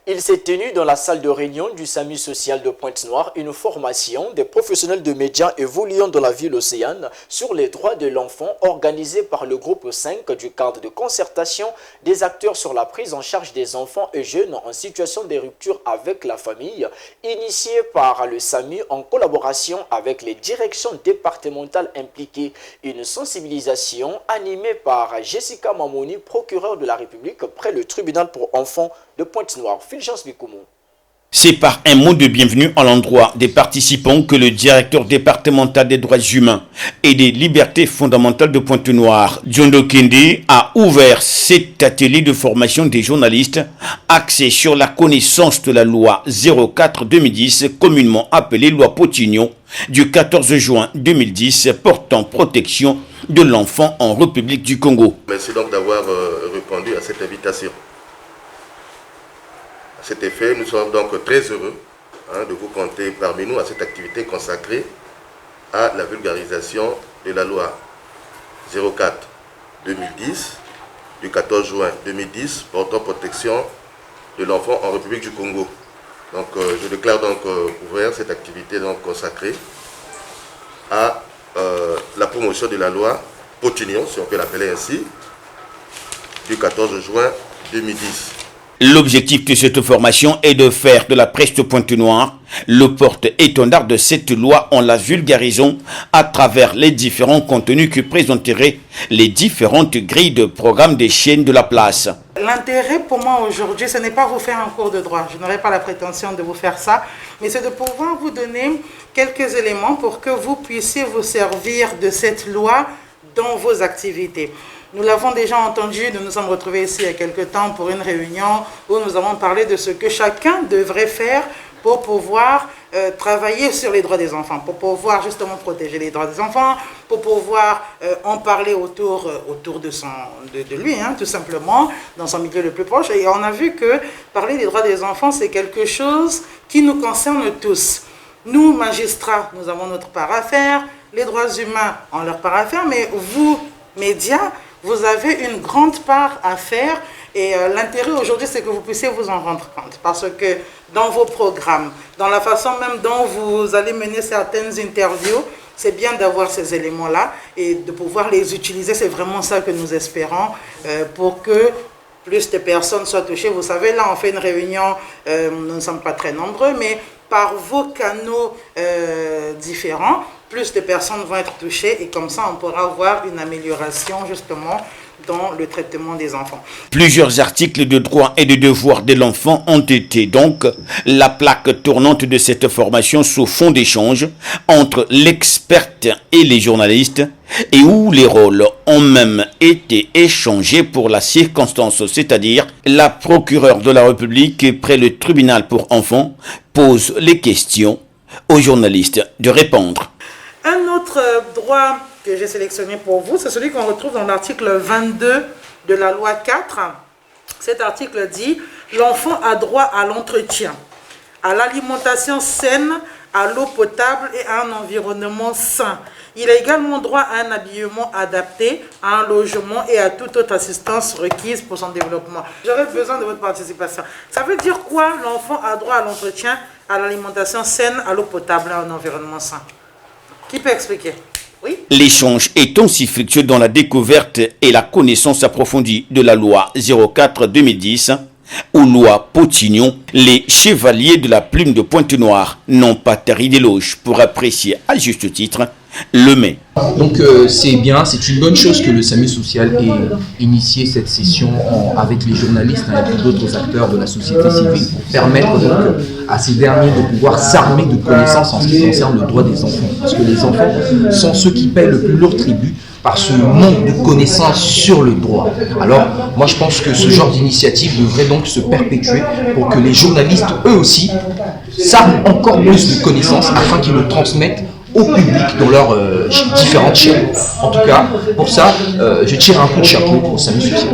Il s'est tenu dans la salle de réunion du SAMU social de Pointe-Noire une formation des professionnels de médias évoluant dans la ville océane sur les droits de l'enfant organisée par le groupe 5 du cadre de concertation des acteurs sur la prise en charge des enfants et jeunes en situation de rupture avec la famille, initié par le SAMU en collaboration avec les directions départementales impliquées. Une sensibilisation animée par Jessica Mamouni, procureure de la République près le tribunal pour enfants de Pointe-Noire. C'est par un mot de bienvenue à l'endroit des participants que le directeur départemental des droits humains et des libertés fondamentales de Pointe-Noire, Djondo Kende, a ouvert cet atelier de formation des journalistes axé sur la connaissance de la loi 04-2010, communément appelée loi Potignon, du 14 juin 2010 portant protection de l'enfant en République du Congo. Merci donc d'avoir répondu à cette invitation. À cet effet, nous sommes donc très heureux de vous compter parmi nous à cette activité consacrée à la vulgarisation de la loi 04-2010 du 14 juin 2010 portant protection de l'enfant en République du Congo. Donc, je déclare donc ouvert cette activité donc consacrée à la promotion de la loi Potignon, si on peut l'appeler ainsi, du 14 juin 2010. L'objectif de cette formation est de faire de la presse de Pointe-Noire le porte-étendard de cette loi en la vulgarisant à travers les différents contenus que présenteraient les différentes grilles de programme des chaînes de la place. L'intérêt pour moi aujourd'hui, ce n'est pas vous faire un cours de droit, je n'aurai pas la prétention de vous faire ça, mais c'est de pouvoir vous donner quelques éléments pour que vous puissiez vous servir de cette loi dans vos activités. Nous l'avons déjà entendu, nous nous sommes retrouvés ici il y a quelque temps pour une réunion où nous avons parlé de ce que chacun devrait faire pour pouvoir travailler sur les droits des enfants, pour pouvoir justement protéger les droits des enfants, pour pouvoir en parler autour de lui, tout simplement, dans son milieu le plus proche. Et on a vu que parler des droits des enfants, c'est quelque chose qui nous concerne tous. Nous, magistrats, nous avons notre part à faire, les droits humains ont leur part à faire, mais vous, médias, vous avez une grande part à faire et l'intérêt aujourd'hui, c'est que vous puissiez vous en rendre compte. Parce que dans vos programmes, dans la façon même dont vous allez mener certaines interviews, c'est bien d'avoir ces éléments-là et de pouvoir les utiliser. C'est vraiment ça que nous espérons pour que plus de personnes soient touchées. Vous savez, là, on fait une réunion, nous ne sommes pas très nombreux, mais par vos canaux différents, plus de personnes vont être touchées et comme ça, on pourra avoir une amélioration justement dans le traitement des enfants. Plusieurs articles de droits et de devoirs de l'enfant ont été donc la plaque tournante de cette formation sous fond d'échange entre l'experte et les journalistes et où les rôles ont même été échangés pour la circonstance, c'est-à-dire la procureure de la République près le tribunal pour enfants pose les questions aux journalistes de répondre. Un autre droit que j'ai sélectionné pour vous, c'est celui qu'on retrouve dans l'article 22 de la loi 4. Cet article dit « L'enfant a droit à l'entretien, à l'alimentation saine, à l'eau potable et à un environnement sain. Il a également droit à un habillement adapté, à un logement et à toute autre assistance requise pour son développement. » J'aurais besoin de votre participation. Ça veut dire quoi? L'enfant a droit à l'entretien, à l'alimentation saine, à l'eau potable et à un environnement sain. Qui peut expliquer? Oui. L'échange est aussi fructueux dans la découverte et la connaissance approfondie de la loi 04-2010 ou loi Potignon. Les chevaliers de la plume de Pointe-Noire n'ont pas tari d'éloges pour apprécier à juste titre le mai. Donc c'est bien, c'est une bonne chose que le SAMU social ait initié cette session avec les journalistes et d'autres acteurs de la société civile pour permettre donc, à ces derniers de pouvoir s'armer de connaissances en ce qui concerne le droit des enfants. Parce que les enfants sont ceux qui paient le plus lourd tribut par ce manque de connaissances sur le droit. Alors moi je pense que ce genre d'initiative devrait donc se perpétuer pour que les journalistes eux aussi s'arment encore plus de connaissances afin qu'ils le transmettent au public dans leurs différentes chaînes. En tout cas, pour ça, je tire un coup de chapeau au SAMU social.